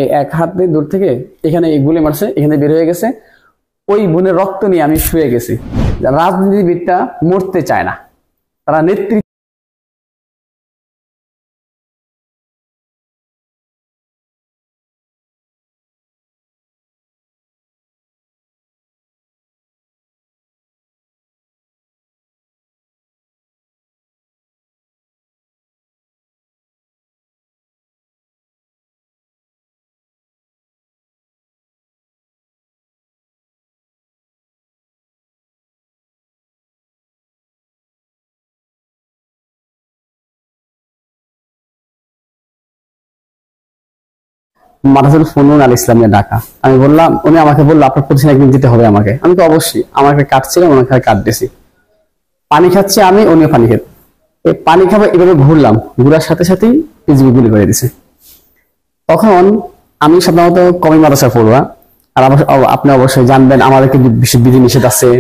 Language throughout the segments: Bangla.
এই এক হাতে দূর থেকে এখানে গুলি মারছে, এখানে বের হয়ে গেছে। ওই বোনের রক্ত নিয়ে আমি শুয়ে গেছি। রাজনীতিবিদটা মরতে চায় না, তারা নেতৃত্ব। মাদ্রাসাতুল ফুনুন আল ইসলামিয়া ঢাকা। আমি বললাম, উনি আমাকে বললো আপনার প্রতিষ্ঠানে একদিন যেতে হবে আমাকে। আমি তো অবশ্যই, আমার একটা কার্ড ছিল, ওনার কার্ড দিয়েছি। পানি খাচ্ছি আমি, উনিও পানি খেত। এই পানি খাবে এভাবে ঘুরলাম, ঘুরার সাথে সাথেই পিজিবি গুলি করে দিছে। তখন আমি সাধারণত কমি মাদ্রাসা পড়ুয়া, আর আপনি অবশ্যই জানবেন আমাদের কিন্তু বিধি নিষেধ আছে,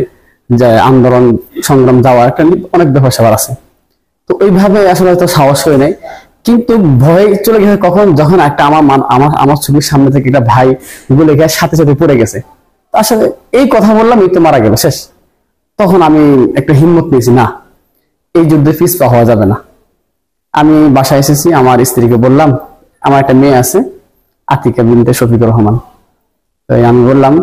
যে আন্দোলন সংগ্রাম যাওয়ার একটা অনেক ব্যাপার স্যাপার আছে। তো ওইভাবে আসলে হয়তো সাহস হয়ে নাই, কিন্তু ভয় চলে গেছে কখন, যখন একটা আমার ছবির সামনে থেকে একটা ভাই গুলে গিয়ে সাথে সাথে পড়ে গেছে। আসলে এই কথা বললাম, এই তো মারা গেল, শেষ। তখন আমি একটা হিম্মত নিয়েছি, না, এই যুদ্ধে পিছপা হওয়া যাবে না। আমি বাসায় এসেছি, আমার স্ত্রীকে বললাম, আমার একটা মেয়ে আছে, আতিকা বিনতে শফিকুর রহমান। তো আমি বললাম,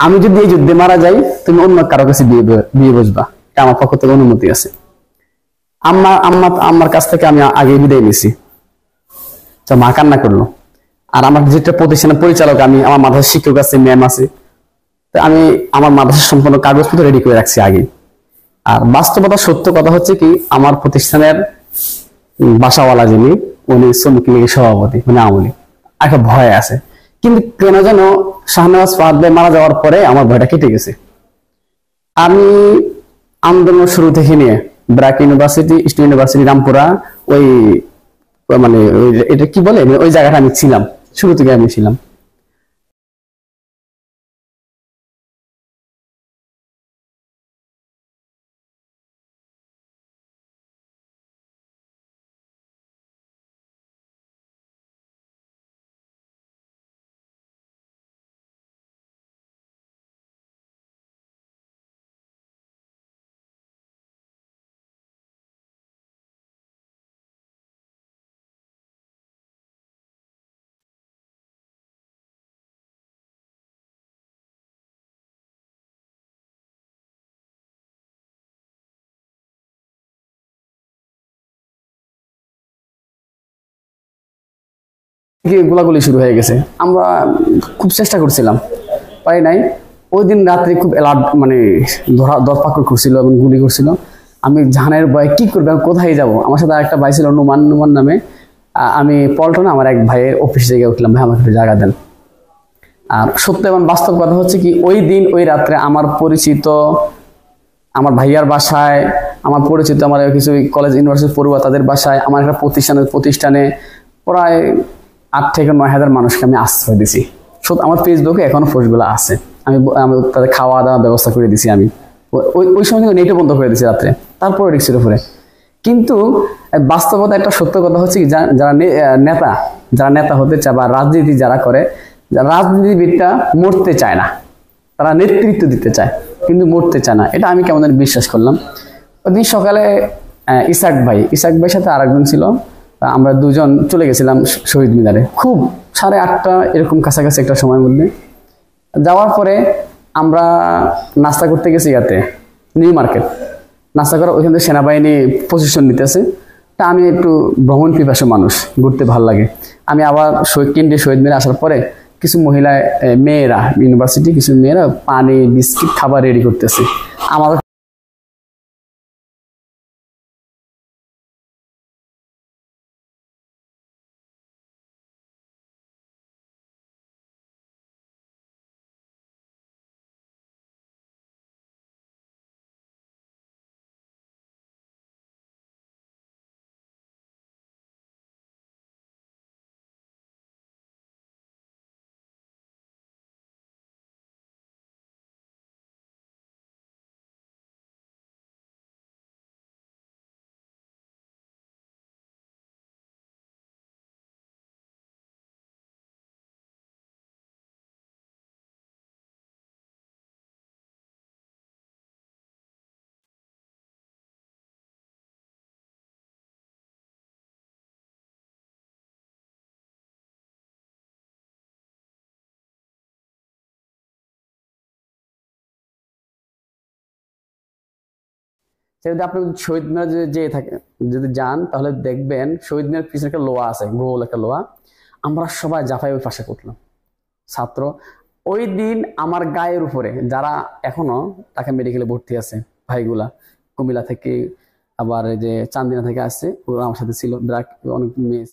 আমি যদি এই যুদ্ধে মারা যাই, তুমি অন্য কারো কাছে বিয়ে বসবা, এটা আমার পক্ষ থেকে অনুমতি আছে। আমার কাছ থেকে আমি আগে বিদায় নিছি। তো মা কান্না করলো। আর আমার যেটা প্রতিষ্ঠানের পরিচালক, আমি আমার মাদ্রাসার শিক্ষক আছে, ম্যাম আছে, তো আমি আমার মাদ্রাসার সম্পূর্ণ কাগজপত্র রেডি করে রাখছি আগে। আর বাস্তবতা সত্য কথা হচ্ছে কি, আমার প্রতিষ্ঠানের বাসাওয়ালা যিনি, উনি শ্রমিক লীগের সভাপতি, মানে আমলি, একটা ভয় আছে। কিন্তু কেন যেন শাহনওয়াজ ফাহাদ ভাই মারা যাওয়ার পরে আমার ভয়টা কেটে গেছে। আমি আন্দোলন শুরু থেকে নিয়ে BRAC university, east university Rampura, ওই মানে এটা কি বলে, ওই জায়গাটা আমি ছিলাম, শুরু থেকে আমি ছিলাম। গোলাগুলি শুরু হয়ে গেছে। আমরা খুব চেষ্টা করছিলাম, পারি নাই। ওই দিন রাত্রে খুব এলার্ট, মানে দরপাকড় করছিল এবং গুলি করছিল। আমি জাহানের ভয়ে কি করবো, আমি কোথায় যাব। আমার সাথে একটা ভাই ছিল নুমান, নুমান নামে। আমি পল্টনে আমার এক ভাইয়ের অফিস থেকে উঠলাম, ভাই আমাকে একটু জায়গা দেন। আর সত্য এবং বাস্তব কথা হচ্ছে কি, ওই দিন ওই রাত্রে আমার পরিচিত, আমার ভাইয়ার বাসায়, আমার পরিচিত আমার কিছু কলেজ ইউনিভার্সিটি পড়ুয়া তাদের বাসায়, আমার একটা প্রতিষ্ঠানে প্রায় 8 থেকে 9 হাজার মানুষকে আমি আশ্রয় দিছি। আমার ফেসবুকে এখনো পোস্টগুলো আছে। আমি আমি তাদের খাওয়া দাওয়া ব্যবস্থা করে দিছি। আমি ওই ওই সময় কিন্তু নেটও বন্ধ করে দিছি রাত্রে, তারপরে রিক্সের উপরে। কিন্তু বাস্তবতা একটা সত্য কথা হচ্ছে কি, যারা নেতা হতে চায় বা রাজনীতি যারা করে, রাজনীতিবিদটা মরতে চায় না, তারা নেতৃত্ব দিতে চায়, কিন্তু মরতে চায় না। এটা আমি কেমন জানি বিশ্বাস করলাম। ওইদিন সকালে ইসাক ভাইয়ের সাথে আরেকজন ছিল, আমরা দুজন চলে গেছিলাম শহীদ মিনারে, খুব 8:30 এরকম কাছাকাছি একটা সময়ের মধ্যে। যাওয়ার পরে আমরা নাস্তা করতে গেছি ইয়াতে, নিউ মার্কেট। নাস্তা করা, ওইখান থেকে সেনাবাহিনী পজিশন নিতেছে। তা আমি একটু ভ্রমণ পিপাসু মানুষ, ঘুরতে ভালো লাগে। আমি আবার কেন্দ্রীয় শহীদ মিনারে আসার পরে কিছু মহিলা, মেয়েরা, ইউনিভার্সিটি কিছু মেয়েরা পানি বিস্কিট খাবার রেডি করতেছে। আমার সেটা যদি আপনি শহীদ মিনার যদি যেয়ে থাকেন, যদি যান তাহলে দেখবেন শহীদ মিনার পিছনে একটা লোহা আছে, গোল একটা লোহা। আমরা সবাই জাফাই ওই পাশে করলাম ছাত্র। ওই দিন আমার গায়ের উপরে যারা এখনো তাকে মেডিকেলে ভর্তি আছে ভাইগুলা, কুমিল্লা থেকে, আবার এই যে চান্দিনা থেকে আসছে, ওরা আমার সাথে ছিল, অনেক মেয়ে